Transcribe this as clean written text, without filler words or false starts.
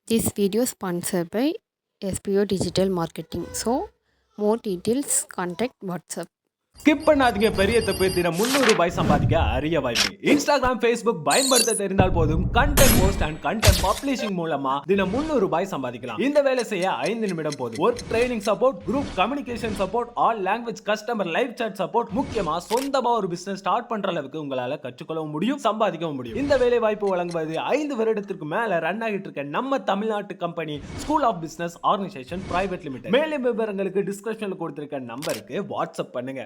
This video is sponsored by SPO Digital Marketing. So, more details, contact WhatsApp. Skip பண்ணாதீங்க, பெரிய தப்பு. தினம் 300 ரூபாய் சம்பாதிக்க அரிய வாய்ப்பு. இன்ஸ்டாகிராம், ஃபேஸ்புக் பயன்படுத்த தெரிந்தால் போதும், content post and content publishing மூலமா தினம் 300 ரூபாய் சம்பாதிக்கலாம். இந்த வேலை செய்ய 5 நிமிடம் போதும். Work training support, group communication support, all language customer live chat support, முக்கியமா சொந்தமா ஒரு பிசினஸ் ஸ்டார்ட் பண்ற அளவுக்கு உங்களால கற்றுக்கொள்ளவும் முடியும், சம்பாதிக்கவும் முடியும். இந்த வேலை வாய்ப்பு வழங்குவது 5 வருடத்திற்கு மேல ரன் ஆகிட்டு இருக்க நம்ம தமிழ்நாட்டு company school of business organisation private limited. மேலும் விவரங்களுக்கு டிஸ்கிரிப்ஷன்ல கொடுத்திருக்க நம்பருக்கு வாட்ஸ்அப் பண்ணுங்க.